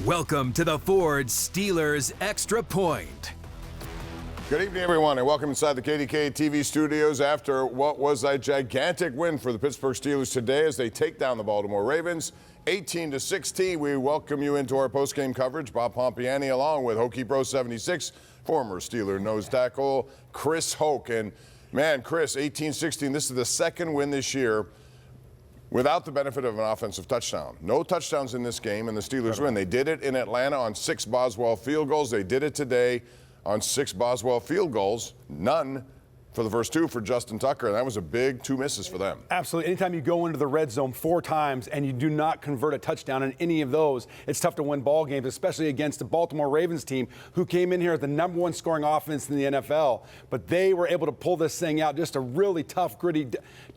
Welcome to the Ford Steelers Extra Point. Good evening, everyone, and welcome inside the KDKA TV studios after what was a gigantic win for the Pittsburgh Steelers today as they take down the Baltimore Ravens 18-16. We welcome you into our postgame coverage. Bob Pompeani along with Hoke Pro 76, former Steeler nose tackle Chris Hoke. And man, Chris, 18-16, this is the second win this year without the benefit of an offensive touchdown. No touchdowns in this game, and the Steelers win. They did it in Atlanta on 6 Boswell field goals. They did it today on 6 Boswell field goals. None for the first 2 for Justin Tucker, and that was a big 2 misses for them. Absolutely. Anytime you go into the red zone 4 times and you do not convert a touchdown in any of those, it's tough to win ball games, especially against the Baltimore Ravens team who came in here as the #1 scoring offense in the NFL. But they were able to pull this thing out. Just a really tough, gritty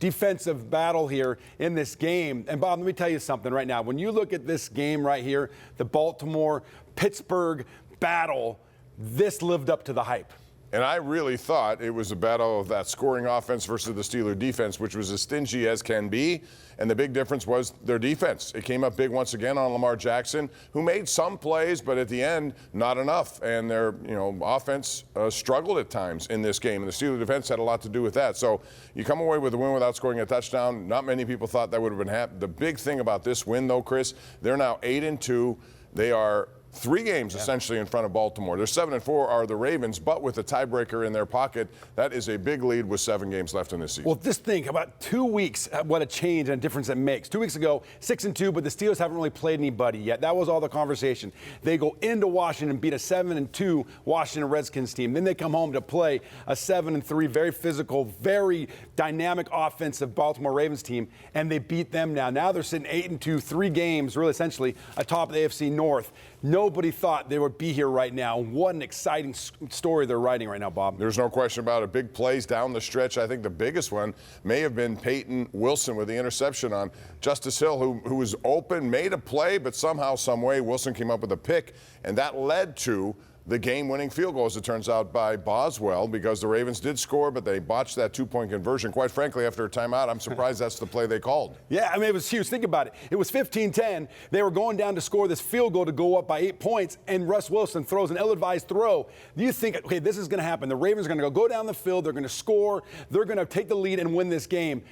defensive battle here in this game. And Bob, let me tell you something right now. When you look at this game right here, the Baltimore-Pittsburgh battle, this lived up to the hype. And I really thought it was a battle of that scoring offense versus the Steeler defense, which was as stingy as can be. And the big difference was their defense. It came up big once again on Lamar Jackson, who made some plays, but at the end, not enough. And their offense struggled at times in this game. And the Steeler defense had a lot to do with that. So you come away with a win without scoring a touchdown. Not many people thought that would have been happening. The big thing about this win, though, Chris, they're now 8-2. They are 3 games essentially in front of Baltimore. They're 7-4 are the Ravens, but with a tiebreaker in their pocket, that is a big lead with 7 games left in this season. Well, just think about 2 weeks, what a change and a difference it makes. 2 weeks ago, 6-2, but the Steelers haven't really played anybody yet. That was all the conversation. They go into Washington and beat a 7-2 Washington Redskins team. Then they come home to play a 7-3, very physical, very dynamic offensive Baltimore Ravens team, and they beat them now. Now they're sitting 8-2, 3 games, really essentially atop the AFC North. Nobody thought they would be here right now. What an exciting story they're writing right now, Bob. There's no question about it. Big plays down the stretch. I think the biggest one may have been Peyton Wilson with the interception on Justice Hill, who was open, made a play, but somehow, some way, Wilson came up with a pick, and that led to the game-winning field goal, as it turns out, by Boswell, because the Ravens did score, but they botched that 2-point conversion. Quite frankly, after a timeout, I'm surprised that's the play they called. Yeah, I mean, it was huge. Think about it. It was 15-10. They were going down to score this field goal to go up by 8 points, and Russ Wilson throws an ill-advised throw. You think, okay, this is going to happen. The Ravens are going to go down the field. They're going to score. They're going to take the lead and win this game.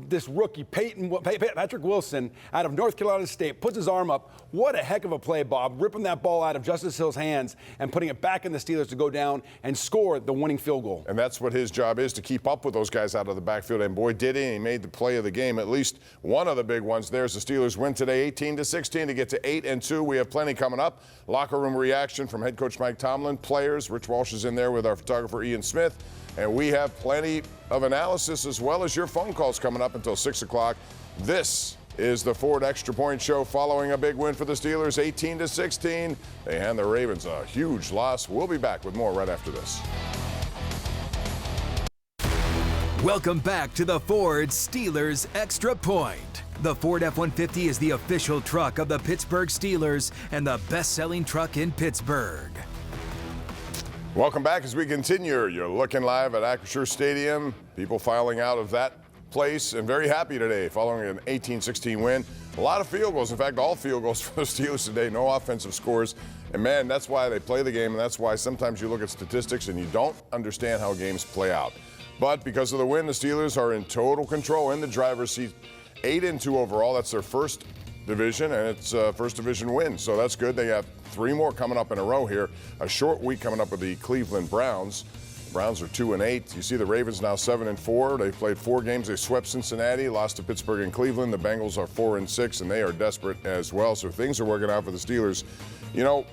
This rookie, Patrick Wilson, out of North Carolina State, puts his arm up. What a heck of a play, Bob, ripping that ball out of Justice Hill's hands and putting it back in the Steelers to go down and score the winning field goal. And that's what his job is, to keep up with those guys out of the backfield. And boy, did he. He made the play of the game, at least one of the big ones. There's the Steelers win today, 18-16 to get to 8-2. We have plenty coming up. Locker room reaction from head coach Mike Tomlin, players. Rich Walsh is in there with our photographer Ian Smith. And we have plenty of analysis as well as your phone calls coming up until 6 o'clock. This is the Ford Extra Point Show following a big win for the Steelers, 18-16. They hand the Ravens a huge loss. We'll be back with more right after this. Welcome back to the Ford Steelers Extra Point. The Ford F-150 is the official truck of the Pittsburgh Steelers and the best-selling truck in Pittsburgh. Welcome back as we continue. You're looking live at Acrisure Stadium. People filing out of that place and very happy today following an 18-16 win. A lot of field goals. In fact, all field goals for the Steelers today. No offensive scores. And, man, that's why they play the game, and that's why sometimes you look at statistics and you don't understand how games play out. But because of the win, the Steelers are in total control in the driver's seat. 8-2 overall. That's their first division, and it's a first division win. So that's good. They have 3 more coming up in a row here. A short week coming up with the Cleveland Browns. Browns are 2-8. You see the Ravens now 7-4. They've played 4 games. They swept Cincinnati, lost to Pittsburgh and Cleveland. The Bengals are 4-6, and they are desperate as well. So things are working out for the Steelers. You know,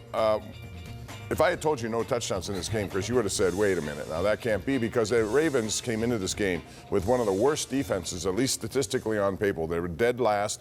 if I had told you no touchdowns in this game, Chris, you would have said, wait a minute. Now, that can't be, because the Ravens came into this game with one of the worst defenses, at least statistically on paper. They were dead last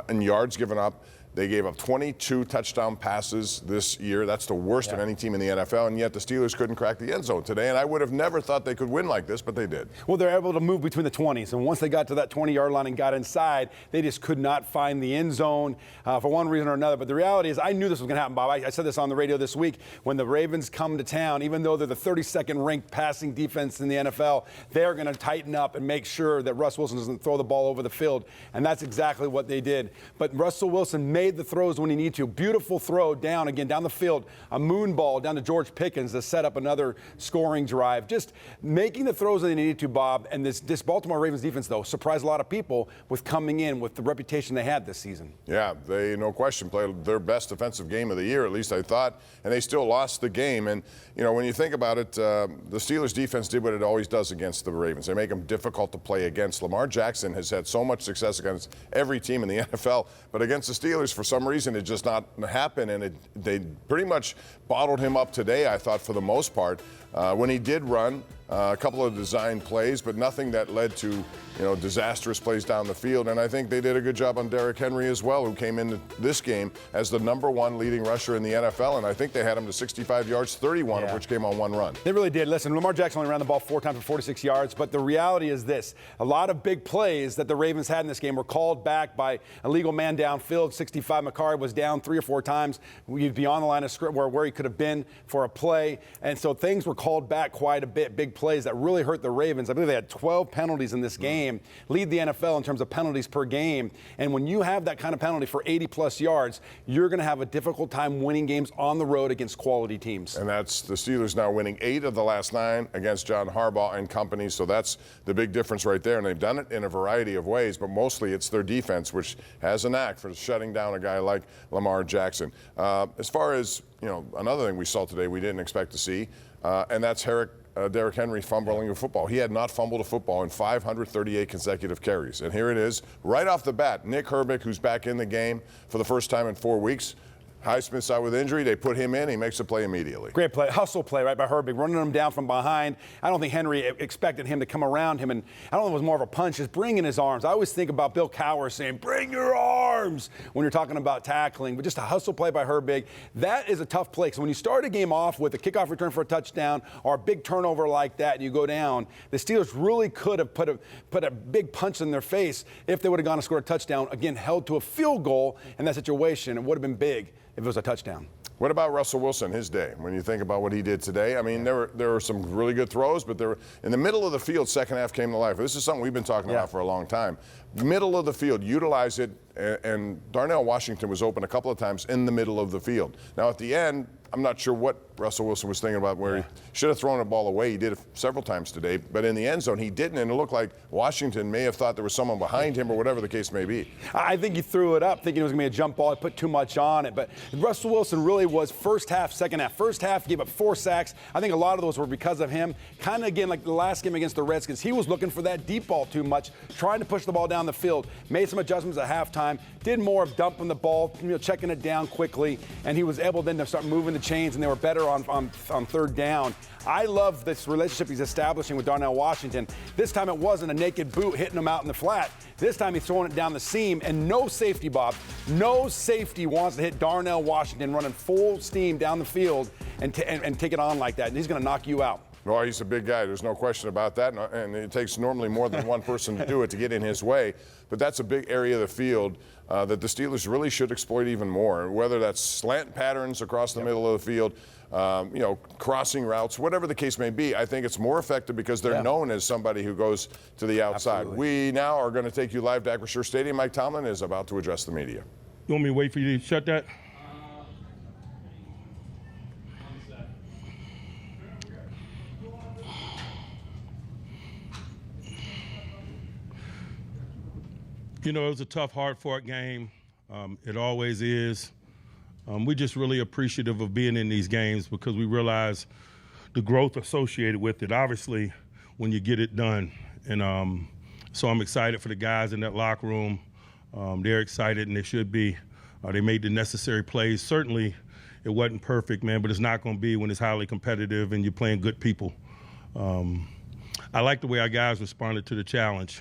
in yards given up. They gave up 22 touchdown passes this year. That's the worst of any team in the NFL, and yet the Steelers couldn't crack the end zone today, and I would have never thought they could win like this, but they did. Well, they're able to move between the 20s, and once they got to that 20-yard line and got inside, they just could not find the end zone for one reason or another. But the reality is, I knew this was going to happen, Bob. I said this on the radio this week. When the Ravens come to town, even though they're the 32nd ranked passing defense in the NFL, they're going to tighten up and make sure that Russ Wilson doesn't throw the ball over the field, and that's exactly what they did. But Russell Wilson made made the throws when he needed to. Beautiful throw down the field, a moon ball down to George Pickens to set up another scoring drive. Just making the throws that they needed to, Bob. And this Baltimore Ravens defense, though, surprised a lot of people with coming in with the reputation they had this season. Yeah, they, no question, played their best defensive game of the year, at least I thought, and they still lost the game. And, you know, when you think about it, the Steelers defense did what it always does against the Ravens. They make them difficult to play against. Lamar Jackson has had so much success against every team in the NFL, but against the Steelers, for some reason, it just not happened, and they pretty much bottled him up today, I thought, for the most part. When he did run, a couple of design plays, but nothing that led to, you know, disastrous plays down the field. And I think they did a good job on Derrick Henry as well, who came into this game as the #1 leading rusher in the NFL. And I think they had him to 65 yards, 31 of which came on one run. They really did. Listen, Lamar Jackson only ran the ball 4 times for 46 yards, but the reality is this. A lot of big plays that the Ravens had in this game were called back by a legal man downfield. 65 McCarry was down 3 or 4 times. He'd be on the line of script where he could have been for a play. And so things were called back quite a bit. Big plays that really hurt the Ravens. I believe they had 12 penalties in this game, lead the NFL in terms of penalties per game. And when you have that kind of penalty for 80-plus yards, you're going to have a difficult time winning games on the road against quality teams. And that's the Steelers now winning 8 of the last 9 against John Harbaugh and company. So that's the big difference right there. And they've done it in a variety of ways, but mostly it's their defense, which has a knack for shutting down a guy like Lamar Jackson. As far as, you know, another thing we saw today we didn't expect to see, and that's Derrick Henry fumbling a football. He had not fumbled a football in 538 consecutive carries. And here it is, right off the bat, Nick Herbig, who's back in the game for the first time in 4 weeks. Highsmith's out with injury. They put him in. He makes a play immediately. Great play. Hustle play right by Herbig, running him down from behind. I don't think Henry expected him to come around him, and I don't know if it was more of a punch, just bringing his arms. I always think about Bill Cowher saying, bring your arms, when you're talking about tackling, but just a hustle play by Herbig. That is a tough play. So when you start a game off with a kickoff return for a touchdown or a big turnover like that and you go down, the Steelers really could have put a big punch in their face if they would have gone and scored a touchdown, again, held to a field goal in that situation. It would have been big if it was a touchdown. What about Russell Wilson, his day? When you think about what he did today, I mean, there were some really good throws, but there in the middle of the field, second half came to life. This is something we've been talking about for a long time. Middle of the field, utilize it, and Darnell Washington was open a couple of times in the middle of the field. Now, at the end, I'm not sure what Russell Wilson was thinking about where he should have thrown the ball away. He did it several times today, but in the end zone, he didn't, and it looked like Washington may have thought there was someone behind him or whatever the case may be. I think he threw it up thinking it was going to be a jump ball. He put too much on it, but Russell Wilson really was first half, second half. First half, gave up 4 sacks. I think a lot of those were because of him. Kind of, again, like the last game against the Redskins, he was looking for that deep ball too much, trying to push the ball down the field. Made some adjustments at halftime, did more of dumping the ball, checking it down quickly, and he was able then to start moving the chains, and they were better on third down. I love this relationship he's establishing with Darnell Washington. This time it wasn't a naked boot hitting him out in the flat. This time he's throwing it down the seam, and no safety, Bob. No safety wants to hit Darnell Washington running full steam down the field and take it on like that, and he's going to knock you out. Well, he's a big guy. There's no question about that. And it takes normally more than one person to do it to get in his way. But that's a big area of the field that the Steelers really should exploit even more, whether that's slant patterns across the middle of the field, crossing routes, whatever the case may be. I think it's more effective because they're known as somebody who goes to the outside. Absolutely. We now are going to take you live to Acrisure Stadium. Mike Tomlin is about to address the media. You want me to wait for you to shut that? You know, it was a tough, hard-fought game. It always is. We're just really appreciative of being in these games because we realize the growth associated with it, obviously, when you get it done. And so I'm excited for the guys in that locker room. They're excited, and they should be. They made the necessary plays. Certainly, it wasn't perfect, man, but it's not going to be when it's highly competitive and you're playing good people. I like the way our guys responded to the challenge.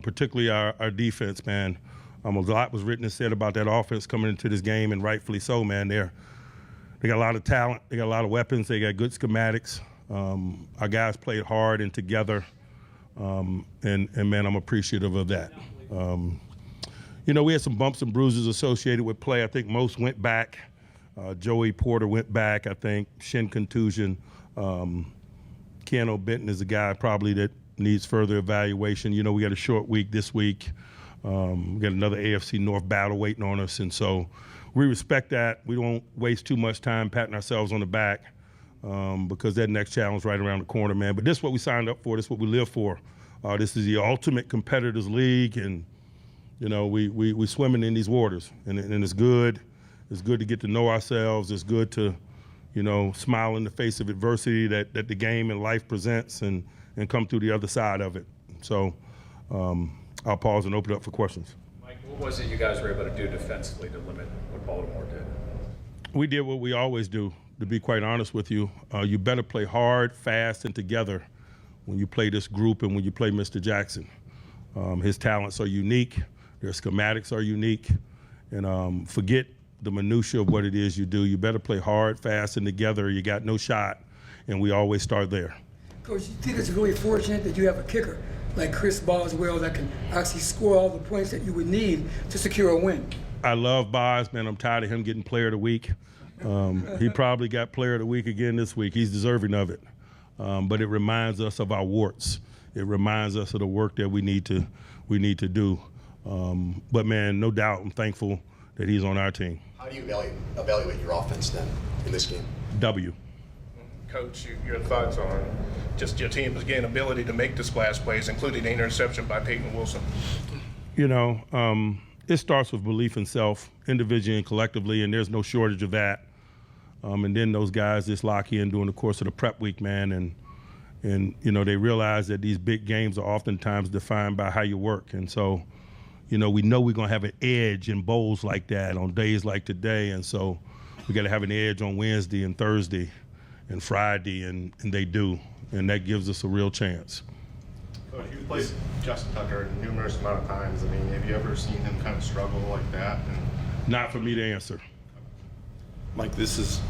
Particularly our defense, man. A lot was written and said about that offense coming into this game, and rightfully so, man. They got a lot of talent. They got a lot of weapons. They got good schematics. Our guys played hard and together, and man, I'm appreciative of that. We had some bumps and bruises associated with play. I think most went back. Joey Porter went back, I think. Shin contusion. Keanu Benton is a guy probably that needs further evaluation. We got a short week this week. We got another AFC North battle waiting on us, and so we respect that. We don't waste too much time patting ourselves on the back because that next challenge is right around the corner, man. But this is what we signed up for. This is what we live for. This is the ultimate competitors league, and we swimming in these waters, and it's good. It's good to get to know ourselves. It's good to, smile in the face of adversity that the game and life presents, and come through the other side of it. So I'll pause and open it up for questions. Mike, what was it you guys were able to do defensively to limit what Baltimore did? We did what we always do, to be quite honest with you. You better play hard, fast, and together when you play this group and when you play Mr. Jackson. His talents are unique. Their schematics are unique. And forget the minutia of what it is you do. You better play hard, fast, and together. You got no shot, and we always start there. Coach, you think it's really fortunate that you have a kicker like Chris Boswell that can actually score all the points that you would need to secure a win? I love Bos, man. I'm tired of him getting player of the week. He probably got player of the week again this week. He's deserving of it. But it reminds us of our warts. It reminds us of the work that we need to do. But man, no doubt, I'm thankful that he's on our team. How do you evaluate your offense then in this game? W. Coach, your thoughts on just your team's again ability to make the splash plays, including the interception by Pickens and Wilson? It starts with belief in self, individually and collectively, and there's no shortage of that. And then those guys just lock in during the course of the prep week, man, and they realize that these big games are oftentimes defined by how you work. And so, we know we're going to have an edge in bowls like that on days like today, and so we got to have an edge on Wednesday and Thursday and Friday, and they do, and that gives us a real chance. Coach, you've played Justin Tucker a numerous amount of times. I mean, have you ever seen him kind of struggle like that? Not for me to answer. Mike, this is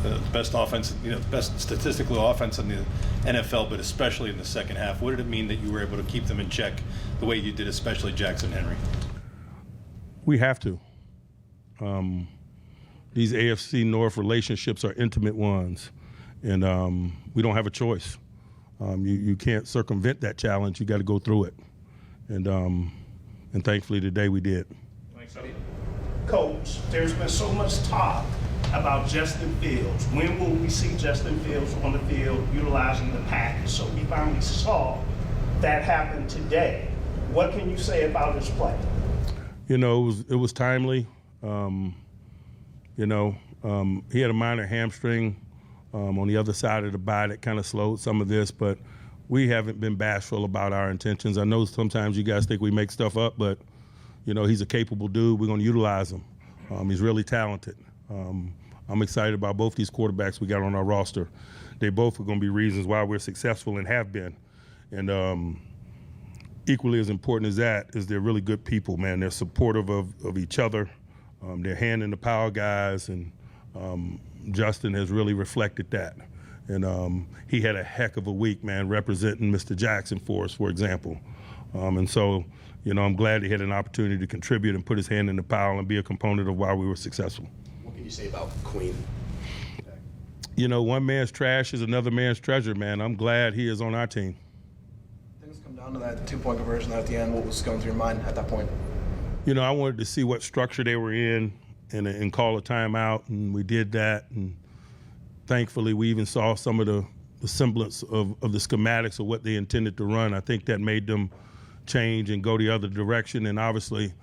the best offense, best statistical offense in the NFL, but especially in the second half. What did it mean that you were able to keep them in check the way you did, especially Jackson Henry? We have to. These AFC North relationships are intimate ones, and we don't have a choice. You can't circumvent that challenge. You got to go through it, and thankfully today we did. Coach, there's been so much talk about Justin Fields. When will we see Justin Fields on the field utilizing the package? So we finally saw that happen today. What can you say about his play? It was timely. He had a minor hamstring on the other side of the bye that kind of slowed some of this, but we haven't been bashful about our intentions. I know sometimes you guys think we make stuff up, but he's a capable dude. We're going to utilize him. He's really talented. I'm excited about both these quarterbacks we got on our roster. They both are going to be reasons why we're successful and have been. And equally as important as that is they're really good people, man. They're supportive of each other. They're hand in the power guys, and Justin has really reflected that. And he had a heck of a week, man, representing Mr. Jackson for us, for example. And so, I'm glad he had an opportunity to contribute and put his hand in the pile and be a component of why we were successful. What can you say about Queen? One man's trash is another man's treasure, man. I'm glad he is on our team. Things come down to that two-point conversion at the end. What was going through your mind at that point? I wanted to see what structure they were in and call a timeout, and we did that. And thankfully, we even saw some of the semblance of the schematics of what they intended to run. I think that made them change and go the other direction. And obviously,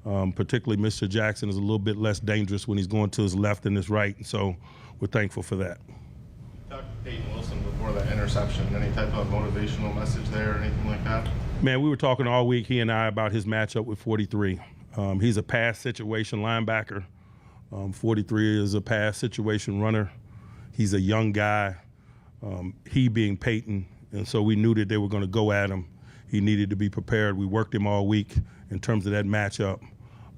particularly Mr. Jackson is a little bit less dangerous when he's going to his left than his right. And so we're thankful for that. Talked to Pickens and Wilson before that interception. Any type of motivational message there or anything like that? Man, we were talking all week, he and I, about his matchup with 43. He's a pass situation linebacker. 43 is a pass situation runner. He's a young guy, he being Peyton, and so we knew that they were going to go at him. He needed to be prepared. We worked him all week in terms of that matchup.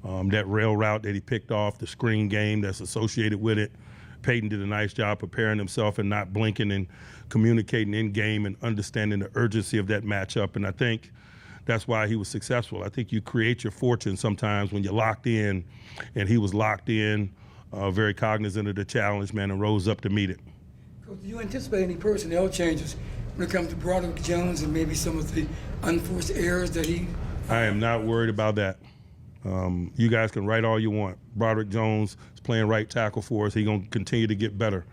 That rail route that he picked off, the screen game that's associated with it. Peyton did a nice job preparing himself and not blinking and communicating in game and understanding the urgency of that matchup. And I think that's why he was successful. I think you create your fortune sometimes when you're locked in, and he was locked in, very cognizant of the challenge, man, and rose up to meet it. Coach, do you anticipate any personnel changes when it comes to Broderick Jones and maybe some of the unforced errors that he I am not worried about that. You guys can write all you want. Broderick Jones is playing right tackle for us. He's going to continue to get better.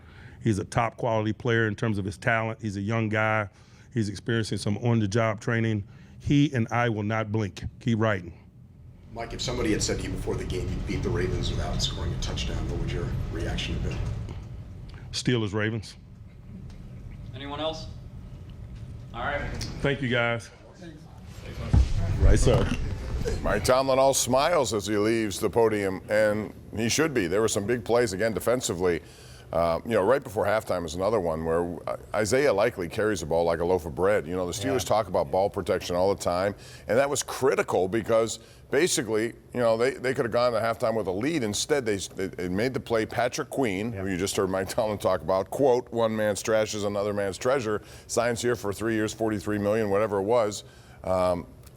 He's a top quality player in terms of his talent. He's a young guy. He's experiencing some on-the-job training. He and I will not blink. Keep writing. Mike, if somebody had said to you before the game you beat the Ravens without scoring a touchdown, what would your reaction have been? Steelers, Ravens. Anyone else? All right. Thank you, guys. Right, sir. Mike Tomlin all smiles as he leaves the podium, and he should be. There were some big plays, again, defensively. Right before halftime is another one where Isaiah Likely carries the ball like a loaf of bread. The Steelers talk about ball protection all the time, and that was critical because basically, they could have gone to halftime with a lead. Instead, they made the play. Patrick Queen, who you just heard Mike Tomlin talk about, quote, one man's trash is another man's treasure, signs here for 3 years, $43 million, whatever it was.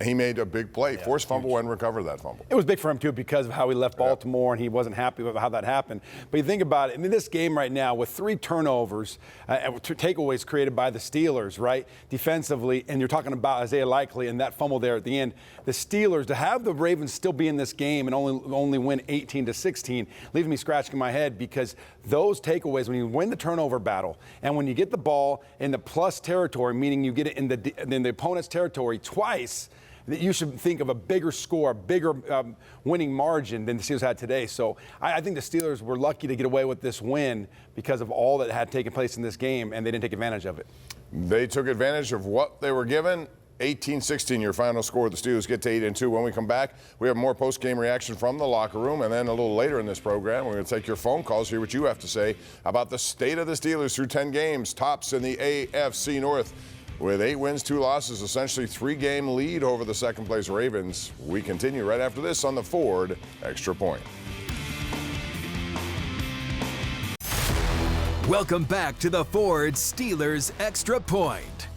He made a big play, forced fumble, and recovered that fumble. It was big for him, too, because of how he left Baltimore, and he wasn't happy with how that happened. But you think about it, in this game right now, with 3 turnovers, takeaways created by the Steelers, right, defensively, and you're talking about Isaiah Likely and that fumble there at the end, the Steelers, to have the Ravens still be in this game and only win 18-16, leaves me scratching my head because those takeaways, when you win the turnover battle, and when you get the ball in the plus territory, meaning you get it in the opponent's territory twice, that you should think of a bigger score, a bigger winning margin than the Steelers had today. So I think the Steelers were lucky to get away with this win because of all that had taken place in this game, and they didn't take advantage of it. They took advantage of what they were given. 18-16, your final score. The Steelers get to 8-2. When we come back, we have more post-game reaction from the locker room, and then a little later in this program, we're going to take your phone calls, hear what you have to say about the state of the Steelers through 10 games, tops in the AFC North. With 8 wins, 2 losses, essentially 3-game lead over the second-place Ravens. We continue right after this on the Ford Extra Point. Welcome back to the Ford Steelers Extra Point.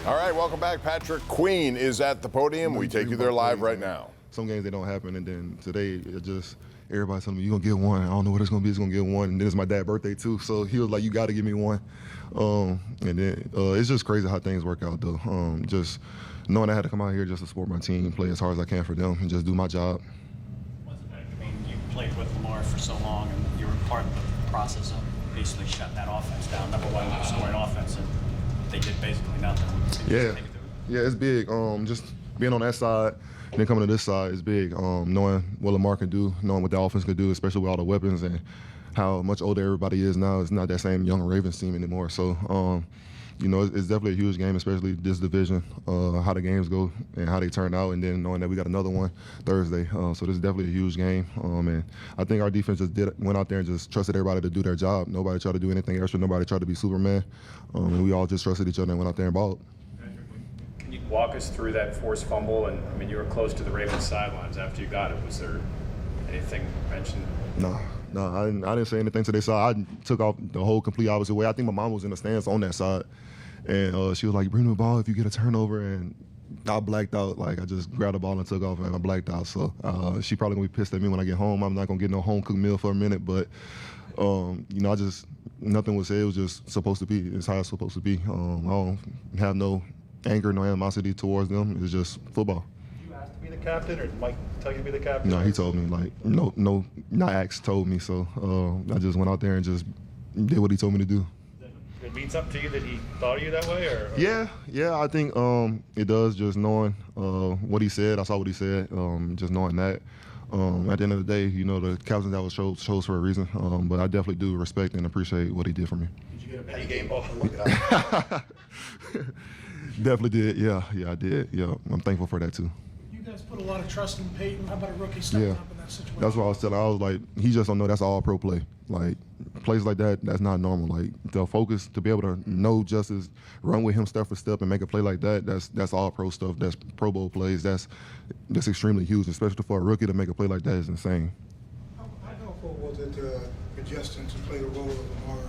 All right, welcome back. Patrick Queen is at the podium. We take you there live right now. Some games they don't happen, and then today it just everybody's telling me you're gonna get one. I don't know what it's gonna be. It's gonna get one, and then it's my dad's birthday too, so he was like, "You got to give me one." And then it's just crazy how things work out, though. Just knowing I had to come out here just to support my team, play as hard as I can for them, and just do my job. I mean, you played with Lamar for so long, and you were part of the process of basically shutting that offense down. Number one scoring offense, and they did basically nothing. Yeah, it's big. Just being on that side, and then coming to this side is big. Knowing what Lamar can do, knowing what the offense can do, especially with all the weapons and how much older everybody is now. It's not that same young Ravens team anymore. So, it's definitely a huge game, especially this division, how the games go and how they turn out, and then knowing that we got another one Thursday. So this is definitely a huge game. And I think our defense just went out there and just trusted everybody to do their job. Nobody tried to do anything extra. Nobody tried to be Superman. And we all just trusted each other and went out there and balled. Can you walk us through that forced fumble? And I mean, you were close to the Ravens sidelines after you got it. Was there anything mentioned? No, I didn't say anything to their side. I took off the whole complete opposite way. I think my mom was in the stands on that side, and she was like, "Bring me the ball if you get a turnover." And I blacked out. Like, I just grabbed the ball and took off, and I blacked out. So she probably gonna be pissed at me when I get home. I'm not gonna get no home cooked meal for a minute, but I just nothing was said. It was just supposed to be. It's how it's supposed to be. I don't have no anger, no animosity towards them. It's just football. Be the captain, or did Mike tell you to be the captain? No, he told me, not asked, told me. So I just went out there and just did what he told me to do. Did it mean something to you that he thought of you that way, or? Yeah, I think it does. Just knowing what he said, I saw what he said. Just knowing that. At the end of the day, the captain that was chose for a reason. But I definitely do respect and appreciate what he did for me. Did you get a penny game ball? Look it up. Definitely did. Yeah, I did. Yeah, I'm thankful for that too. Put a lot of trust in Peyton. How about a rookie stepping up in that situation? That's what I was telling. I was like, he just don't know that's all pro play. Like, plays like that, that's not normal. Like, the focus to be able to know justice, run with him step for step, and make a play like that. That's all pro stuff. That's Pro Bowl plays. That's extremely huge, especially for a rookie to make a play like that is insane. How helpful was it for Justin to play the role of Lamar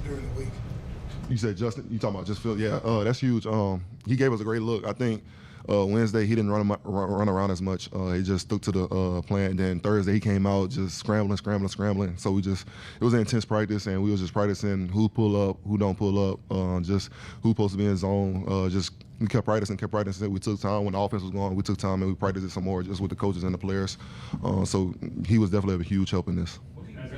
during the week? You said Justin? You talking about just Phil? Yeah, that's huge. He gave us a great look. I think Wednesday, he didn't run around as much. He just stuck to the plan. Then Thursday, he came out just scrambling. So it was an intense practice, and we was just practicing who pull up, who don't pull up, just who's supposed to be in zone. We kept practicing. We took time when the offense was going. We took time and we practiced it some more just with the coaches and the players. So he was definitely a huge help in this.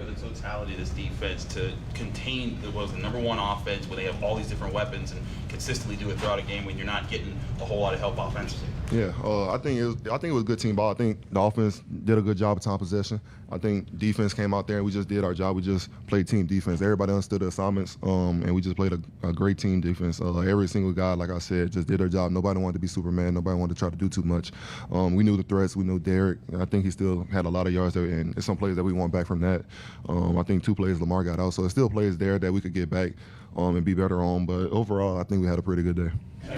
The totality of this defense to contain the number one offense where they have all these different weapons and consistently do it throughout a game when you're not getting a whole lot of help offensively. Yeah, I think it was good team ball. I think the offense did a good job of time possession. I think defense came out there and we just did our job. We just played team defense. Everybody understood the assignments, and we just played a great team defense. Every single guy, like I said, just did their job. Nobody wanted to be Superman. Nobody wanted to try to do too much. We knew the threats. We knew Derek. I think he still had a lot of yards there, and it's some plays that we want back from that. I think 2 plays Lamar got out, so it's still plays there that we could get back and be better on. But overall, I think we had a pretty good day.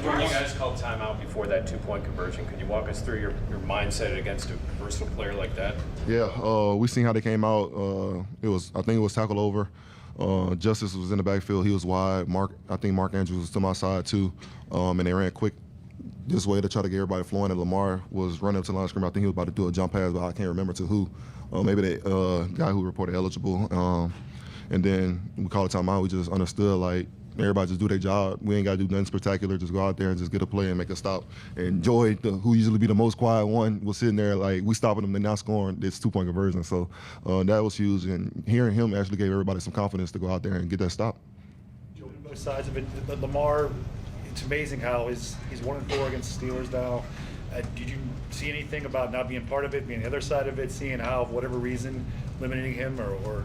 When you guys called timeout before that 2-point conversion, could you walk us through your mindset against a versatile player like that? Yeah, we seen how they came out. I think it was tackle over. Justice was in the backfield. He was wide. I think Mark Andrews was to my side too, and they ran quick this way to try to get everybody flowing. And Lamar was running up to the line of scrimmage. I think he was about to do a jump pass, but I can't remember to who. Maybe the guy who reported eligible. And then we called a timeout. We just understood, like, everybody just do their job. We ain't got to do nothing spectacular. Just go out there and just get a play and make a stop. And Joy, who usually be the most quiet one, was sitting there like, we stopping them, they're not scoring. It's 2-point conversion. So that was huge. And hearing him actually gave everybody some confidence to go out there and get that stop. Joey, both sides of it. Lamar, it's amazing how he's 1-4 against the Steelers now. Did you see anything about not being part of it, being the other side of it, seeing how, for whatever reason, limiting him or?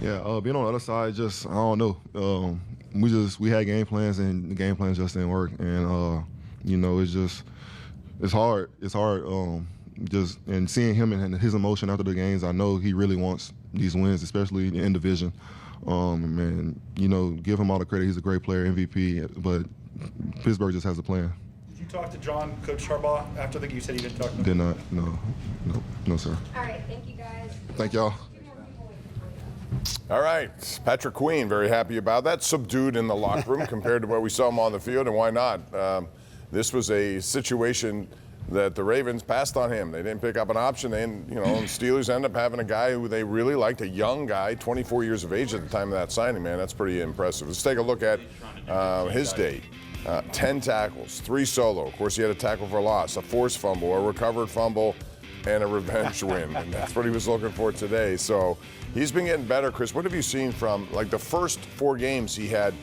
Yeah, being on the other side, just, I don't know. We had game plans, and the game plans just didn't work. And, it's hard. It's hard. And seeing him and his emotion after the games, I know he really wants these wins, especially in division. And, give him all the credit. He's a great player, MVP, but Pittsburgh just has a plan. Did you talk to Coach Harbaugh after the game? You said you didn't talk to him? Did not. No, sir. All right, thank you guys. Thank y'all. All right, Patrick Queen, very happy about that. Subdued in the locker room compared to what we saw him on the field, and why not? This was a situation that the Ravens passed on him. They didn't pick up an option, and Steelers end up having a guy who they really liked, a young guy, 24 years of age at the time of that signing. Man, that's pretty impressive. Let's take a look at his day. 10 tackles, 3 solo. Of course, he had a tackle for loss, a forced fumble, a recovered fumble, and a revenge win. And that's what he was looking for today. So he's been getting better. Chris, what have you seen from, like, the first 4 games he had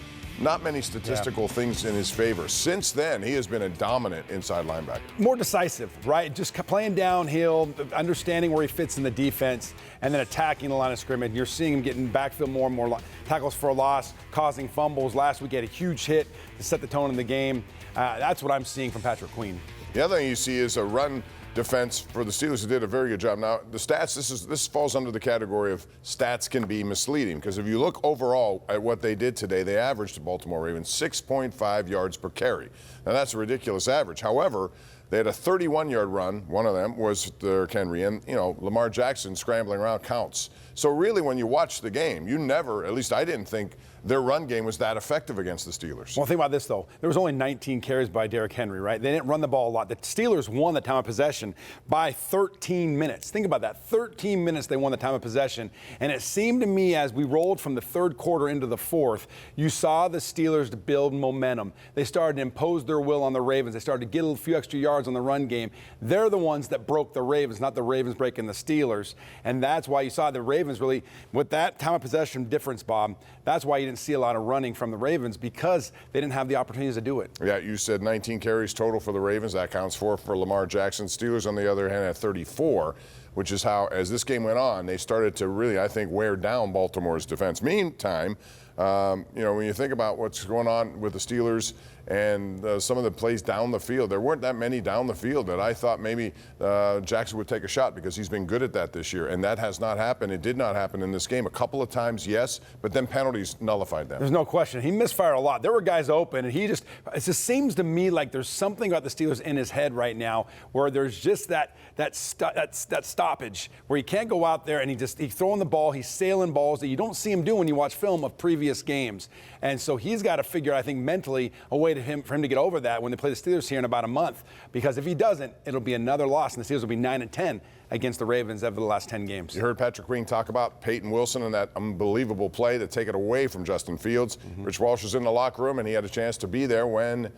not many statistical things in his favor. Since then, he has been a dominant inside linebacker. More decisive, right? Just playing downhill, understanding where he fits in the defense, and then attacking the line of scrimmage. You're seeing him getting backfield more and more tackles for a loss, causing fumbles. Last week, he had a huge hit to set the tone in the game. That's what I'm seeing from Patrick Queen. The other thing you see is a run defense for the Steelers, who did a very good job. Now, the stats, this falls under the category of stats can be misleading, because if you look overall at what they did today, they averaged the Baltimore Ravens 6.5 yards per carry. Now, that's a ridiculous average. However, they had a 31-yard run. One of them was Derrick Henry, and Lamar Jackson scrambling around counts. So really, when you watch the game, you never, at least I didn't think, their run game was that effective against the Steelers. Well, think about this, though. There was only 19 carries by Derrick Henry, right? They didn't run the ball a lot. The Steelers won the time of possession by 13 minutes. Think about that. 13 minutes they won the time of possession. And it seemed to me, as we rolled from the third quarter into the fourth, you saw the Steelers build momentum. They started to impose their will on the Ravens. They started to get a few extra yards on the run game. They're the ones that broke the Ravens, not the Ravens breaking the Steelers. And that's why you saw the Ravens really, with that time of possession difference, Bob, that's why you didn't see a lot of running from the Ravens, because they didn't have the opportunities to do it. Yeah, you said 19 carries total for the Ravens. That counts for Lamar Jackson. Steelers, on the other hand, had 34, which is how, as this game went on, they started to really, I think, wear down Baltimore's defense. Meantime, when you think about what's going on with the Steelers and some of the plays down the field, there weren't that many down the field that I thought maybe Jackson would take a shot, because he's been good at that this year, and that has not happened. It did not happen in this game. A couple of times, yes, but then penalties nullified them. There's no question. He misfired a lot. There were guys open, and it just seems to me like there's something about the Steelers in his head right now where there's just that stoppage where he can't go out there and he's throwing the ball, he's sailing balls that you don't see him do when you watch film of previous games. And so he's got to figure, I think, mentally a way for him to get over that when they play the Steelers here in about a month. Because if he doesn't, it'll be another loss, and the Steelers will be 9-10 against the Ravens over the last 10 games. You heard Patrick Queen talk about Peyton Wilson and that unbelievable play to take it away from Justin Fields. Rich Walsh was in the locker room, and he had a chance to be there when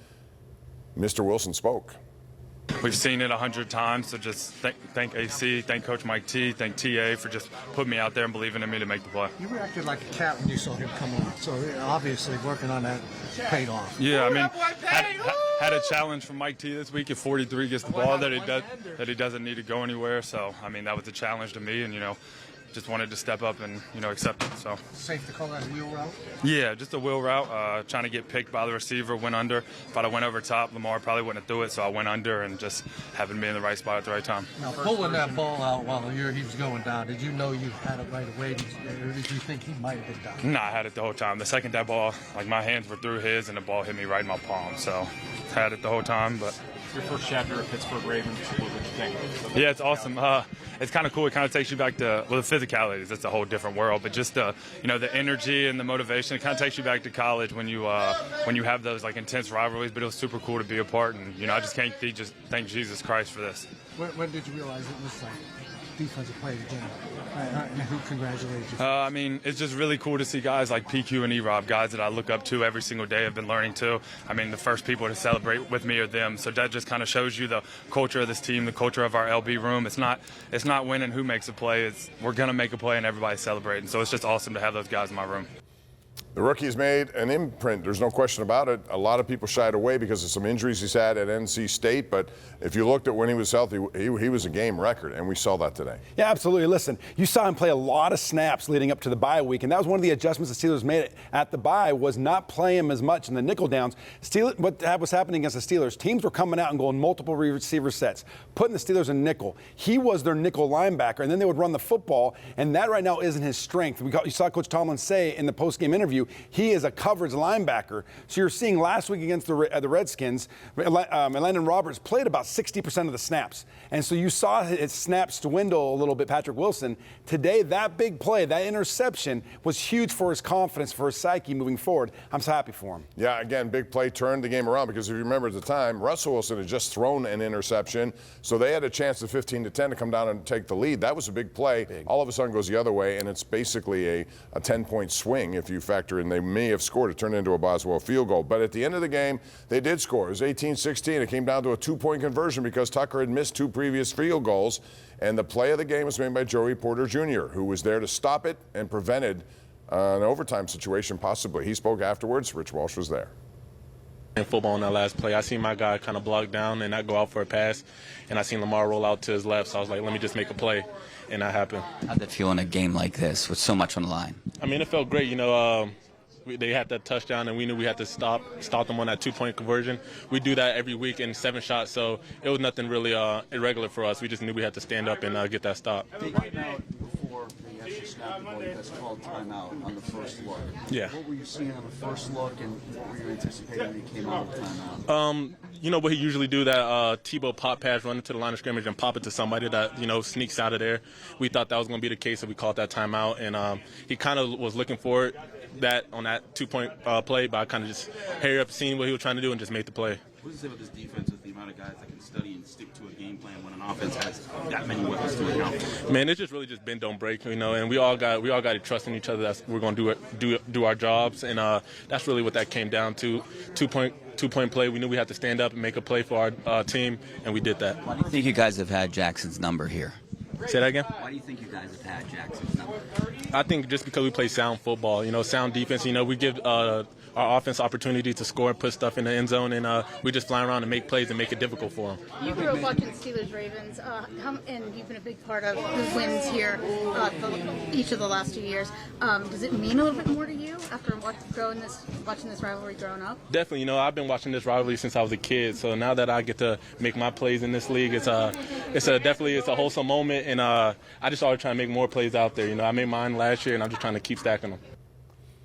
Mr. Wilson spoke. We've seen it 100 times, so just thank AC, thank Coach Mike T, thank TA for just putting me out there and believing in me to make the play. You reacted like a cat when you saw him come on, so obviously working on that paid off. Yeah, I mean, had a challenge from Mike T this week. If 43 gets the ball that he doesn't need to go anywhere. So I mean, that was a challenge to me, and just wanted to step up and accept it. So safe to call that a wheel route? Yeah, just a wheel route. Trying to get picked by the receiver, went under. If I'd have went over top, Lamar probably wouldn't have threw it. So I went under and just happened to be in the right spot at the right time. Now pulling that ball out while he was going down, did you know you had it right away, or did you think he might have been down? Nah, I had it the whole time. The second that ball, my hands were through his, and the ball hit me right in my palm. So had it the whole time, but. Your first chapter at Pittsburgh Ravens, what did you think? Yeah, it's awesome. It's kind of cool. It kind of takes you back to, the physicality. It's a whole different world, but just the energy and the motivation. It kind of takes you back to college when you have those intense rivalries. But it was super cool to be a part, and I just can't thank Jesus Christ for this. When did you realize it was defensive play again? And who congratulated you? I mean, it's just really cool to see guys like PQ and E-Rob, guys that I look up to every single day. I've been learning to. I mean, the first people to celebrate with me are them. So that just kind of shows you the culture of this team, the culture of our LB room. It's not winning who makes a play. We're gonna make a play and everybody's celebrating. So it's just awesome to have those guys in my room. The rookie's made an imprint. There's no question about it. A lot of people shied away because of some injuries he's had at NC State. But if you looked at when he was healthy, he was a game record, and we saw that today. Yeah, absolutely. Listen, you saw him play a lot of snaps leading up to the bye week, and that was one of the adjustments the Steelers made at the bye was not play him as much in the nickel downs. What was happening against the Steelers, teams were coming out and going multiple receiver sets, putting the Steelers in nickel. He was their nickel linebacker, and then they would run the football, and that right now isn't his strength. You saw Coach Tomlin say in the postgame interview, he is a coverage linebacker. So you're seeing last week against the Redskins, Landon Roberts played about 60% of the snaps. And so you saw his snaps dwindle a little bit, Patrick Wilson. Today, that big play, that interception was huge for his confidence, for his psyche moving forward. I'm so happy for him. Yeah, again, big play turned the game around because if you remember at the time, Russell Wilson had just thrown an interception. So they had a chance at 15-10 to come down and take the lead. That was a big play. All of a sudden goes the other way, and it's basically a 10-point swing if you factor in they may have scored. It turned into a Boswell field goal. But at the end of the game, they did score. It was 18-16. It came down to a 2-point conversion because Tucker had missed 2 previous field goals. And the play of the game was made by Joey Porter Jr., who was there to stop it and prevented an overtime situation possibly. He spoke afterwards. Rich Walsh was there. In football on that last play, I seen my guy kind of block down and not go out for a pass, and I seen Lamar roll out to his left, so I was like, let me just make a play, and that happened. How'd that feel in a game like this with so much on the line? I mean, it felt great. They had that touchdown, and we knew we had to stop them on that 2-point conversion. We do that every week in 7 shots, so it was nothing really irregular for us. We just knew we had to stand up and get that stop. They came out before they actually snapped the ball. You guys called timeout on the first look. Yeah. What were you seeing on the first look, and what were you anticipating when you came out of the timeout? What he usually do, that Tebow pop pass, run into the line of scrimmage and pop it to somebody that, sneaks out of there. We thought that was going to be the case, so we called that timeout. And he kind of was looking for it on that 2-point play, but I kind of just hurried up, seeing what he was trying to do, and just made the play. What does it say about this defense with the amount of guys that can study and stick to a game plan when an offense has that many weapons to account? Man, it's just really just bend don't break, and we all got to trust in each other that we're going to do our jobs, and that's really what that came down to. 2-point play. We knew we had to stand up and make a play for our team, and we did that. Why do you think you guys have had Jackson's number here? Say that again? Why do you think you guys have had Jackson's number? I think just because we play sound football, sound defense. We give our offense opportunity to score and put stuff in the end zone, and we just fly around and make plays and make it difficult for them. You grew up watching Steelers-Ravens, and you've been a big part of the wins here each of the last 2 years. Does it mean a little bit more to you after watching this rivalry growing up? Definitely. I've been watching this rivalry since I was a kid, so now that I get to make my plays in this league, it's a wholesome moment, and I just always try to make more plays out there. I made mine last year, and I'm just trying to keep stacking them.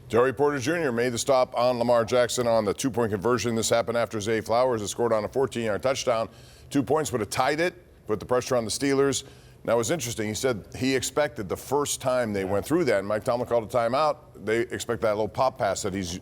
Joey Porter Jr. made the stop on Lamar Jackson on the 2-point conversion. This happened after Zay Flowers had scored on a 14-yard touchdown. 2 points would have tied it, put the pressure on the Steelers. Now, it was interesting. He said he expected the first time they went through that, and Mike Tomlin called a timeout, they expect that little pop pass that he's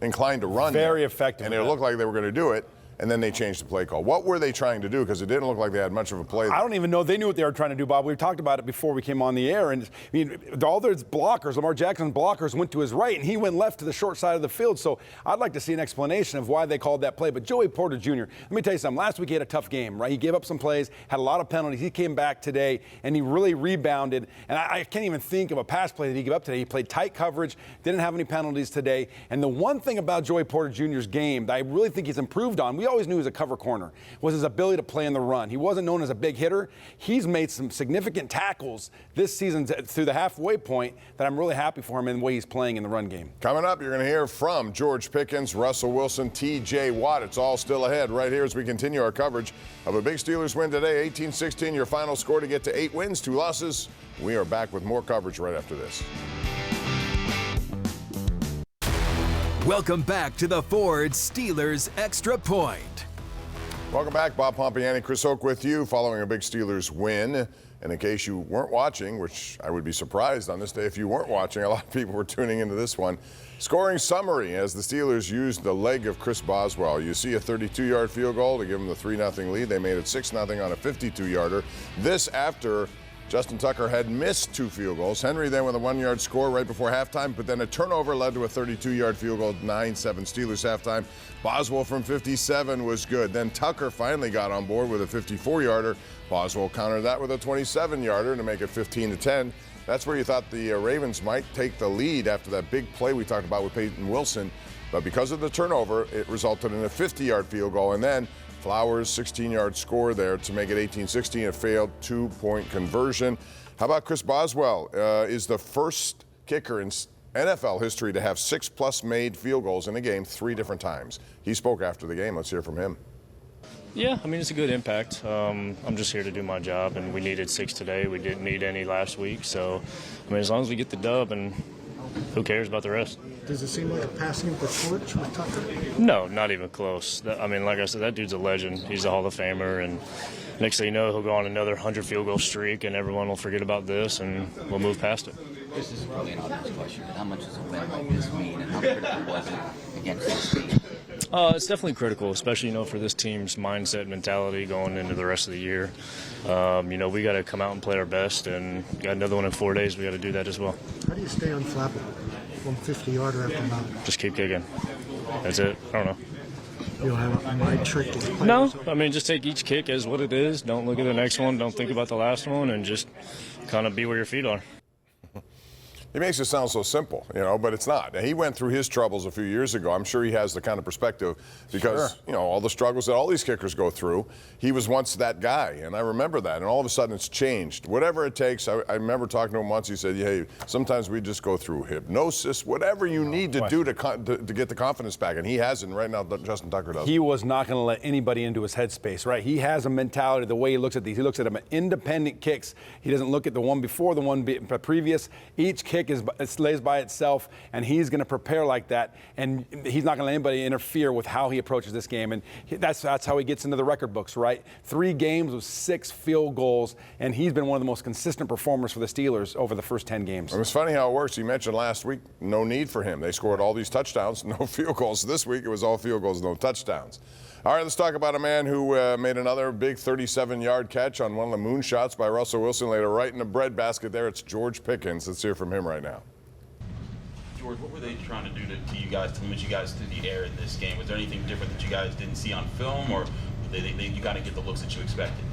inclined to run. Very effective. And it looked like they were going to do it. And then they changed the play call. What were they trying to do? Because it didn't look like they had much of a play. I don't even know they knew what they were trying to do, Bob. We talked about it before we came on the air. And I mean, all those blockers, Lamar Jackson's blockers, went to his right, and he went left to the short side of the field. So I'd like to see an explanation of why they called that play. But Joey Porter Jr., let me tell you something. Last week he had a tough game, right? He gave up some plays, had a lot of penalties. He came back today, and he really rebounded. And I can't even think of a pass play that he gave up today. He played tight coverage, didn't have any penalties today. And the one thing about Joey Porter Jr.'s game that I really think he's improved on, we always knew he was a cover corner, was his ability to play in the run. He wasn't known as a big hitter. He's made some significant tackles this season through the halfway point that I'm really happy for him in the way he's playing in the run game. Coming up, you're going to hear from George Pickens, Russell Wilson, T.J. Watt. It's all still ahead right here as we continue our coverage of a big Steelers win today, 18-16, your final score to get to 8 wins, 2 losses. We are back with more coverage right after this. Welcome back to the Ford Steelers Extra Point. Welcome back. Bob Pompeani, Chris Hoke with you following a big Steelers win. And in case you weren't watching, which I would be surprised on this day if you weren't watching, a lot of people were tuning into this one. Scoring summary as the Steelers used the leg of Chris Boswell. You see a 32-yard field goal to give them the 3-0 lead. They made it 6-0 on a 52-yarder. This after Justin Tucker had missed 2 field goals. Henry then with a 1-yard score right before halftime, but then a turnover led to a 32-yard field goal, 9-7 Steelers halftime. Boswell from 57 was good. Then Tucker finally got on board with a 54-yarder. Boswell countered that with a 27-yarder to make it 15-10. That's where you thought the Ravens might take the lead after that big play we talked about with Pickens and Wilson. But because of the turnover, it resulted in a 50-yard field goal. And then Flowers' 16-yard score there to make it 18-16, a failed 2-point conversion. How about Chris Boswell? Is the first kicker in NFL history to have 6+ made field goals in a game 3 different times. He spoke after the game. Let's hear from him. Yeah, I mean, it's a good impact. I'm just here to do my job, and we needed 6 today. We didn't need any last week. So, I mean, as long as we get the dub, and who cares about the rest? Does it seem like a passing of the torch with Tucker? No, not even close. I mean, like I said, that dude's a legend. He's a Hall of Famer, and next thing you know, he'll go on another 100 field goal streak, and everyone will forget about this, and we'll move past it. This is probably an obvious question, but how much does a win like this mean, and how critical was it against this team? It's definitely critical, especially, for this team's mindset and mentality going into the rest of the year. We got to come out and play our best, and got another one in 4 days. We got to do that as well. How do you stay unflappable from 50-yarder after another? Just keep kicking. That's it. I don't know. You don't have a right trick to No, I mean, just take each kick as what it is. Don't look at the next one. Don't think about the last one, and just kind of be where your feet are. He makes it sound so simple, but it's not. He went through his troubles a few years ago. I'm sure he has the kind of perspective because, all the struggles that all these kickers go through. He was once that guy, and I remember that, and all of a sudden it's changed. Whatever it takes, I remember talking to him once. He said, hey, sometimes we just go through hypnosis, whatever you need to do to get the confidence back, and he hasn't. Right now, Justin Tucker does. He was not going to let anybody into his headspace, right? He has a mentality, the way he looks at these. He looks at them as independent kicks. He doesn't look at the one before, the one previous. Each kick lays by itself, and he's going to prepare like that, and he's not going to let anybody interfere with how he approaches this game, and that's how he gets into the record books, right? 3 games with 6 field goals, and he's been one of the most consistent performers for the Steelers over the first 10 games. It was funny how it works. You mentioned last week, no need for him. They scored all these touchdowns, no field goals. This week, it was all field goals, no touchdowns. All right, let's talk about a man who made another big 37-yard catch on one of the moonshots by Russell Wilson, laid it right in the breadbasket there. It's George Pickens. Let's hear from him right now. George, what were they trying to do to you guys to limit you guys to the air in this game? Was there anything different that you guys didn't see on film, or you got to get the looks that you expected?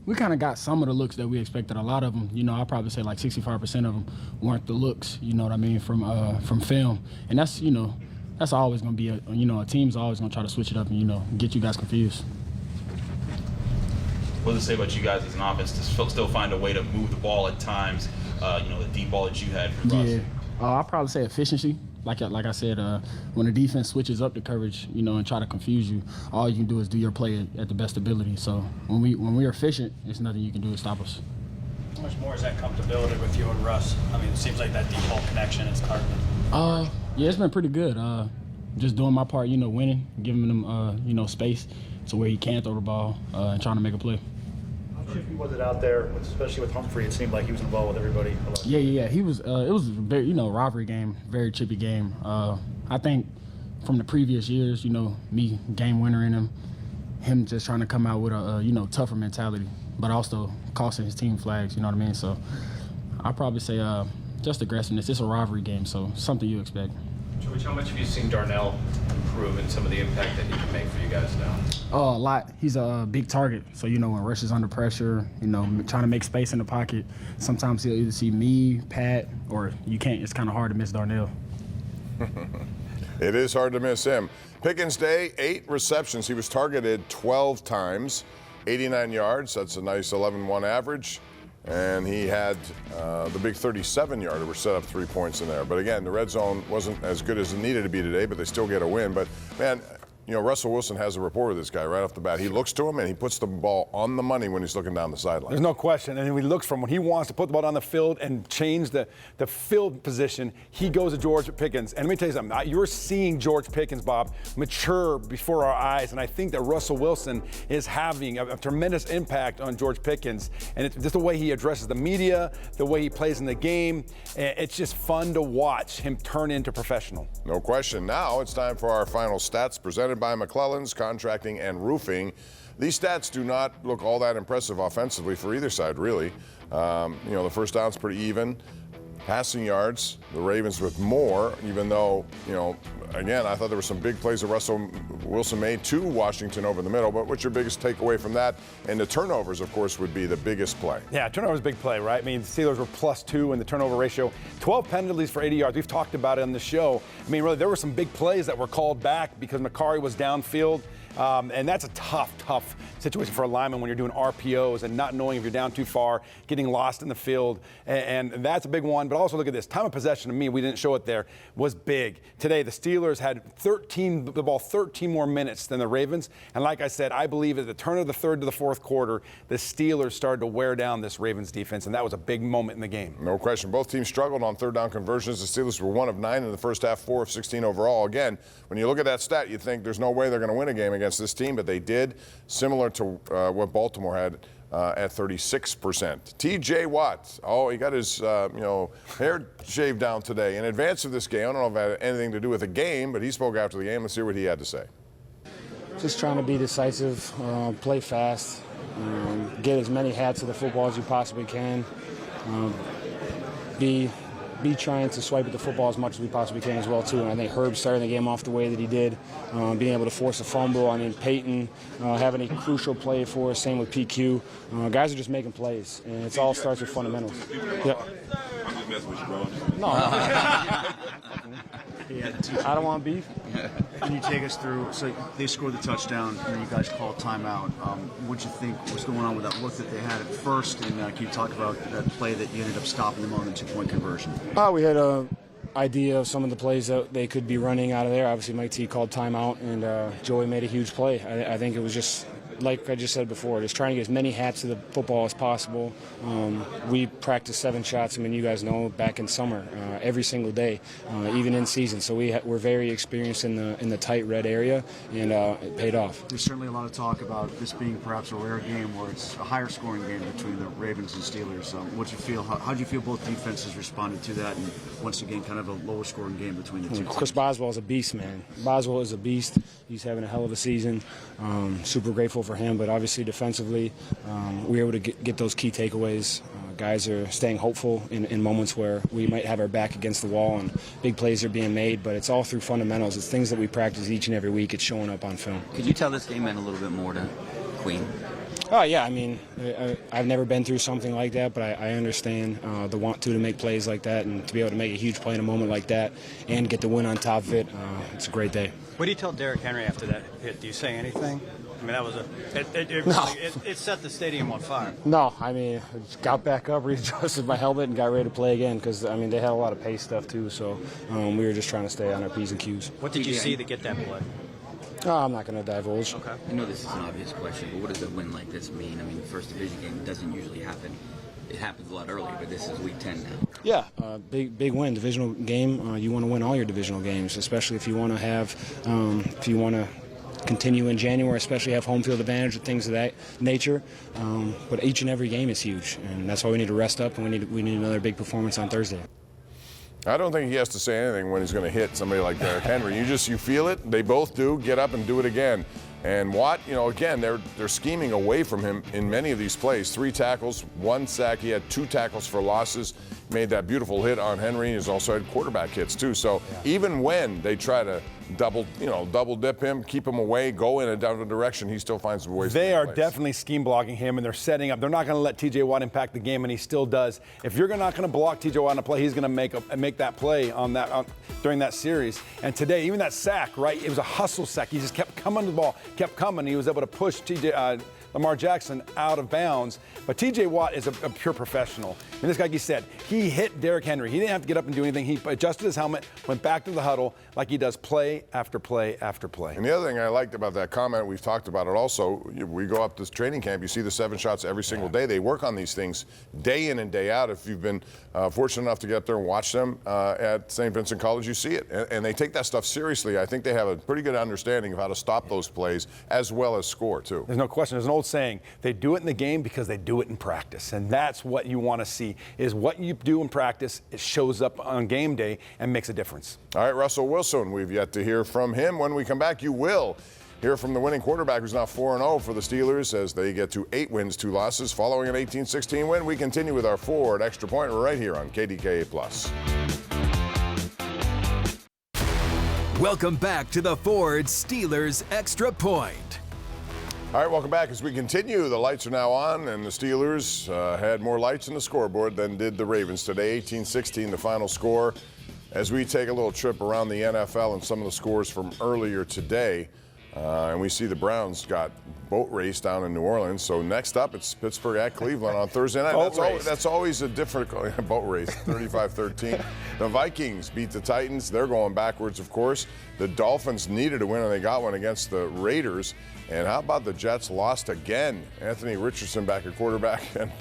We kind of got some of the looks that we expected. A lot of them, I'll probably say like 65% of them weren't the looks, from film. And that's, that's always going to be a team's always going to try to switch it up and, get you guys confused. What does it say about you guys as an offense to still find a way to move the ball at times, the deep ball that you had for Russ? Yeah. I'll probably say efficiency. Like I said, when the defense switches up the coverage, and try to confuse you, all you can do is do your play at the best ability. So when we're efficient, there's nothing you can do to stop us. How much more is that comfortability with you and Russ? I mean, it seems like that deep ball connection is hard. Yeah, it's been pretty good. Just doing my part, winning, giving him, space to where he can throw the ball and trying to make a play. chippy was it out there, especially with Humphrey? It seemed like he was involved with everybody. Yeah. He was. It was a very, rivalry game, very chippy game. I think from the previous years, me game winner in him just trying to come out with a tougher mentality, but also costing his team flags. You know what I mean? So I'd probably say just aggressiveness. It's a rivalry game, so something you expect. George, how much have you seen Darnell improve in some of the impact that he can make for you guys now? A lot. He's a big target. So, when Rush is under pressure, trying to make space in the pocket, sometimes he'll either see me, Pat, or you can't. It's kind of hard to miss Darnell. It is hard to miss him. Pickens Day, 8 receptions. He was targeted 12 times, 89 yards. That's a nice 11-1 average. And he had the big 37-yarder, which set up 3 points in there. But again, the red zone wasn't as good as it needed to be today, but they still get a win. But, man, Russell Wilson has a rapport with this guy right off the bat. He looks to him, and he puts the ball on the money when he's looking down the sideline. There's no question. And when he looks when he wants to put the ball down the field and change the field position, he goes to George Pickens. And let me tell you something. You're seeing George Pickens, Bob, mature before our eyes. And I think that Russell Wilson is having a tremendous impact on George Pickens. And it's just the way he addresses the media, the way he plays in the game. It's just fun to watch him turn into professional. No question. Now it's time for our final stats presented by McClellan's Contracting and Roofing. These stats do not look all that impressive offensively for either side, really. The first down's pretty even. Passing yards, the Ravens with more, even though, again, I thought there were some big plays that Russell Wilson made to Washington over the middle. But what's your biggest takeaway from that? And the turnovers, of course, would be the biggest play. Yeah, turnovers big play, right? I mean, the Steelers were +2 in the turnover ratio. 12 penalties for 80 yards. We've talked about it on the show. I mean, really, there were some big plays that were called back because Macari was downfield. And that's a tough situation for a lineman when you're doing RPOs and not knowing if you're down too far, getting lost in the field. And that's a big one. But also look at this. Time of possession to me, we didn't show it there, was big. Today, the Steelers had 13 more minutes than the Ravens. And like I said, I believe at the turn of the third to the fourth quarter, the Steelers started to wear down this Ravens defense. And that was a big moment in the game. No question. Both teams struggled on third down conversions. The Steelers were 1 of 9 in the first half, 4 of 16 overall. Again, when you look at that stat, you think there's no way they're going to win a game against this team, but they did, similar to what Baltimore had at 36%. TJ Watt, he got his hair shaved down today in advance of this game. I don't know if it had anything to do with the game, but he spoke after the game. Let's hear what he had to say. Just trying to be decisive, play fast, get as many hats of the football as you possibly can, be trying to swipe at the football as much as we possibly can as well, too. And I think Herb starting the game off the way that he did, being able to force a fumble. I mean, Peyton having a crucial play for us, same with PQ. Guys are just making plays, and it all starts with fundamentals. Yep. No. I don't want beef. Can you take us through, so they scored the touchdown and then you guys called timeout. What'd you think was going on with that look that they had at first? And can you talk about that play that you ended up stopping them on the 2-point conversion? We had an idea of some of the plays that they could be running out of there. Obviously, Mike T called timeout, and Joey made a huge play. I think it was just, like I just said before, just trying to get as many hats to the football as possible. We practice 7 shots. I mean, you guys know, back in summer, every single day, even in season. So we're very experienced in the tight red area, and it paid off. There's certainly a lot of talk about this being perhaps a rare game where it's a higher scoring game between the Ravens and Steelers. What you feel? How do you feel both defenses responded to that? And once again, kind of a lower scoring game between the two teams? Chris Boswell is a beast, man. Boswell is a beast. He's having a hell of a season. Super grateful for him, but obviously defensively, we were able to get those key takeaways. Guys are staying hopeful in moments where we might have our back against the wall and big plays are being made, but it's all through fundamentals. It's things that we practice each and every week. It's showing up on film. Could you tell this game meant a little bit more to Queen? Oh, yeah. I mean, I've never been through something like that, but I understand the want to make plays like that, and to be able to make a huge play in a moment like that and get the win on top of it, it's a great day. What do you tell Derrick Henry after that hit? Do you say anything? I mean, that was it set the stadium on fire. No, I mean, got back up, readjusted my helmet, and got ready to play again because, I mean, they had a lot of pace stuff too, so we were just trying to stay on our P's and Q's. What did you see to get that play? I'm not going to divulge. Okay. I know this is an obvious question, but what does a win like this mean? I mean, the first division game doesn't usually happen. It happens a lot earlier, but this is week 10 now. Yeah, big win, divisional game. You want to win all your divisional games, especially if you want to have, continue in January, especially have home field advantage and things of that nature. But each and every game is huge, and that's why we need to rest up, and we need another big performance on Thursday. I don't think he has to say anything when he's going to hit somebody like Derrick Henry. You feel it. They both do. Get up and do it again. And Watt, again, they're scheming away from him in many of these plays. 3 tackles, 1 sack. He had 2 tackles for losses. Made that beautiful hit on Henry. He's also had quarterback hits too. So even when they try to double dip him, keep him away, go in a different direction, he still finds ways. They are definitely scheme blocking him, and they're setting up. They're not going to let T.J. Watt impact the game, and he still does. If you're not going to block T.J. Watt on a play, he's going to make that play during that series. And today, even that sack, right? It was a hustle sack. He just kept coming to the ball, kept coming. He was able to push Lamar Jackson out of bounds. But T.J. Watt is a pure professional. And this guy, like you said, he hit Derrick Henry. He didn't have to get up and do anything. He adjusted his helmet, went back to the huddle like he does play after play after play. And the other thing I liked about that comment, we've talked about it also, we go up this training camp, you see the 7 shots every single day. They work on these things day in and day out. If you've been fortunate enough to get up there and watch them at St. Vincent College, you see it. And they take that stuff seriously. I think they have a pretty good understanding of how to stop those plays as well as score, too. There's no question. There's an old saying, they do it in the game because they do it in practice. And that's what you want to see, is what you do in practice, it shows up on game day and makes a difference. All right, Russell Wilson, we've yet to hear from him. When we come back, you will hear from the winning quarterback, who's now 4-0 for the Steelers as they get to 8 wins, 2 losses. Following an 18-16 win, we continue with our Ford Extra Point right here on KDKA+. Welcome back to the Ford Steelers Extra Point. All right, welcome back. As we continue, the lights are now on, and the Steelers had more lights in the scoreboard than did the Ravens today. 18-16, the final score. As we take a little trip around the NFL and some of the scores from earlier today, and we see the Browns got boat race down in New Orleans. So next up, it's Pittsburgh at Cleveland on Thursday night. That's always a difficult boat race, 35-13. The Vikings beat the Titans. They're going backwards, of course. The Dolphins needed a win, and they got one against the Raiders. And how about the Jets lost again? Anthony Richardson back at quarterback, and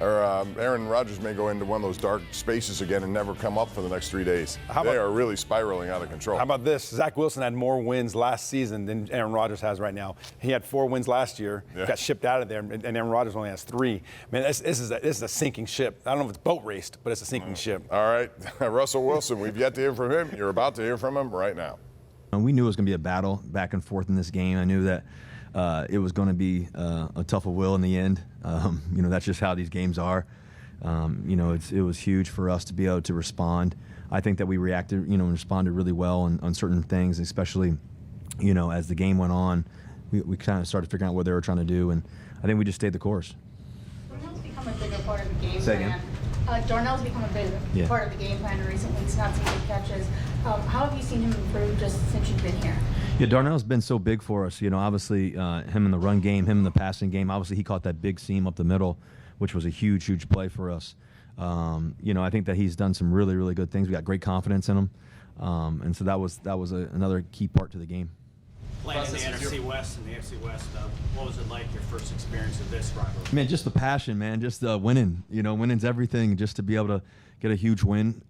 Aaron Rodgers may go into one of those dark spaces again and never come up for the next 3 days. They are really spiraling out of control. How about this? Zach Wilson had more wins last season than Aaron Rodgers has right now. He had 4 wins last year, got shipped out of there, and Aaron Rodgers only has 3. Man, this is a sinking ship. I don't know if it's boat raced, but it's a sinking ship. All right, Russell Wilson, we've yet to hear from him. You're about to hear from him right now. We knew it was going to be a battle back and forth in this game. I knew that it was going to be a tough of will in the end. That's just how these games are. It was huge for us to be able to respond. I think that we reacted, and responded really well on certain things, especially, as the game went on. We kind of started figuring out what they were trying to do, and I think we just stayed the course. Darnell's become a bigger part of the game Say plan. again? Darnell's become a big part of the game plan in recent weeks, not seeing big catches. How have you seen him improve just since you've been here? Yeah, Darnell's been so big for us. Obviously, him in the run game, him in the passing game. Obviously, he caught that big seam up the middle, which was a huge, huge play for us. I think that he's done some really, really good things. We got great confidence in him, and so that was another key part to the game. Playing in the NFC West and the AFC West, what was it like, your first experience of this rivalry? Man, just the passion, man, just winning. Winning's everything. Just to be able to get a huge win,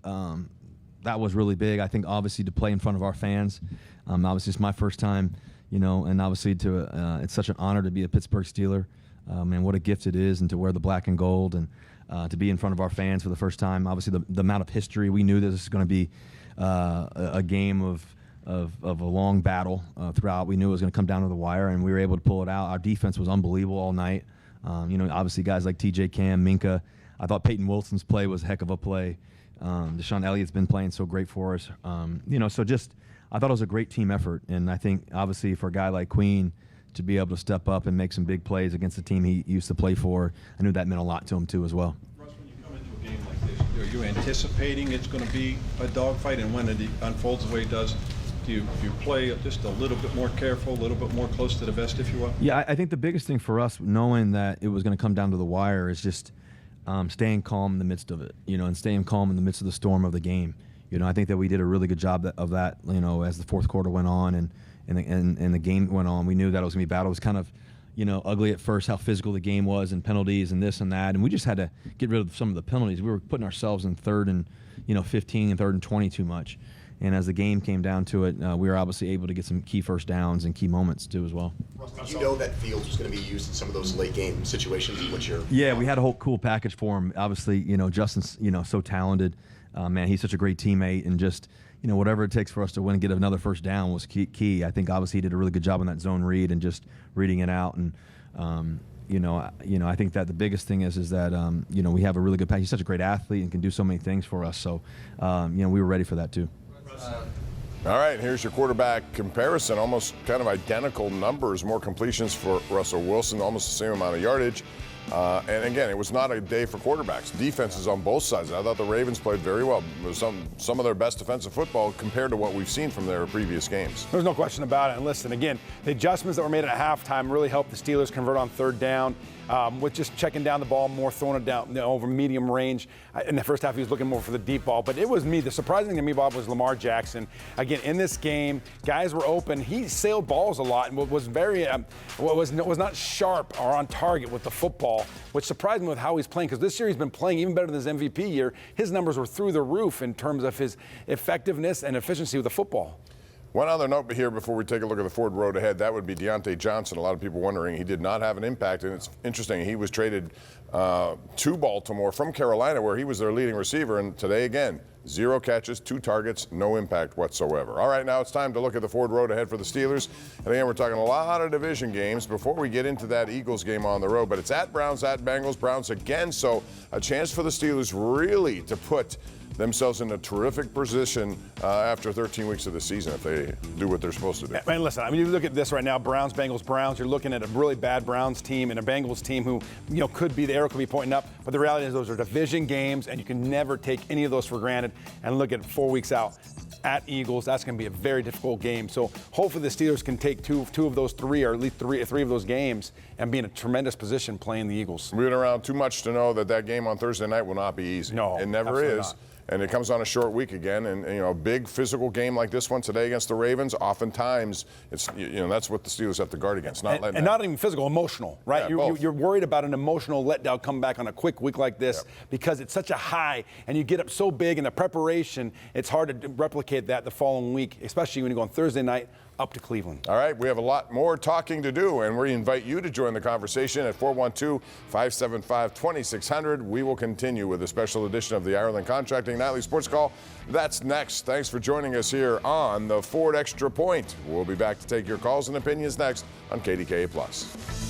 that was really big. I think obviously to play in front of our fans, obviously it's my first time, and obviously it's such an honor to be a Pittsburgh Steeler. And what a gift it is, and to wear the black and gold, and to be in front of our fans for the first time. Obviously the amount of history, we knew that this was going to be a game of a long battle throughout. We knew it was going to come down to the wire, and we were able to pull it out. Our defense was unbelievable all night. Obviously guys like TJ Cam, Minka. I thought Peyton Wilson's play was a heck of a play. Deshaun Elliott's been playing so great for us. I thought it was a great team effort, and I think obviously for a guy like Queen to be able to step up and make some big plays against the team he used to play for, I knew that meant a lot to him too as well. Russ, when you come into a game like this, are you anticipating it's going to be a dogfight, and when it unfolds the way it does, do you play just a little bit more careful, a little bit more close to the vest, if you will? Yeah, I think the biggest thing for us, knowing that it was going to come down to the wire, is just staying calm in the midst of it, and staying calm in the midst of the storm of the game. I think that we did a really good job of that, as the fourth quarter went on and the game went on. We knew that it was going to be a battle. It was kind of, ugly at first how physical the game was, and penalties and this and that. And we just had to get rid of some of the penalties. We were putting ourselves in 3rd and 15 and 3rd and 20 too much. And as the game came down to it, we were obviously able to get some key first downs and key moments too as well. Did you know that Fields was going to be used in some of those late game situations in which you're? Yeah, we had a whole cool package for him. Obviously, Justin's, so talented. Man, he's such a great teammate, and just, whatever it takes for us to win and get another first down was key. I think obviously he did a really good job on that zone read and just reading it out. And, I think that the biggest thing is that, we have a really good package. He's such a great athlete and can do so many things for us. So, we were ready for that too. All right, here's your quarterback comparison. Almost kind of identical numbers, more completions for Russell Wilson, almost the same amount of yardage. And again, it was not a day for quarterbacks. Defenses on both sides. I thought the Ravens played very well. It was some of their best defensive football compared to what we've seen from their previous games. There's no question about it. And listen, again, the adjustments that were made at halftime really helped the Steelers convert on third down. With just checking down the ball more, throwing it down over medium range. In the first half, he was looking more for the deep ball. But it was me. The surprising thing to me, Bob, was Lamar Jackson. Again, in this game, guys were open. He sailed balls a lot and was very, was not sharp or on target with the football, which surprised me with how he's playing. Because this year he's been playing even better than his MVP year. His numbers were through the roof in terms of his effectiveness and efficiency with the football. One other note here before we take a look at the Ford road ahead, that would be Deontay Johnson. A lot of people wondering he did not have an impact, and it's interesting. He was traded to Baltimore from Carolina, where he was their leading receiver, and today again, 0 catches, 2 targets, no impact whatsoever. All right, now it's time to look at the Ford road ahead for the Steelers. And again, we're talking a lot of division games before we get into that Eagles game on the road, but it's at Browns, at Bengals, Browns again, so a chance for the Steelers really to put themselves in a terrific position after 13 weeks of the season if they do what they're supposed to do. And listen, you look at this right now, Browns, Bengals, Browns, you're looking at a really bad Browns team and a Bengals team who, could be, the arrow could be pointing up, but the reality is those are division games and you can never take any of those for granted. And look at 4 weeks out at Eagles, that's going to be a very difficult game. So hopefully the Steelers can take two of those 3, or at least three of those games and be in a tremendous position playing the Eagles. We've been around too much to know that game on Thursday night will not be easy. No, it never is. not. And it comes on a short week again, and a big physical game like this one today against the Ravens. Oftentimes, it's that's what the Steelers have to guard against. Not even physical, emotional, right? Yeah, you're worried about an emotional letdown come back on a quick week like this because it's such a high, and you get up so big in the preparation. It's hard to replicate that the following week, especially when you go on Thursday night up to Cleveland. All right, we have a lot more talking to do, and we invite you to join the conversation at 412-575-2600. We will continue with a special edition of the Ireland Contracting Nightly Sports Call. That's next. Thanks for joining us here on the Ford Extra Point. We'll be back to take your calls and opinions next on KDKA+.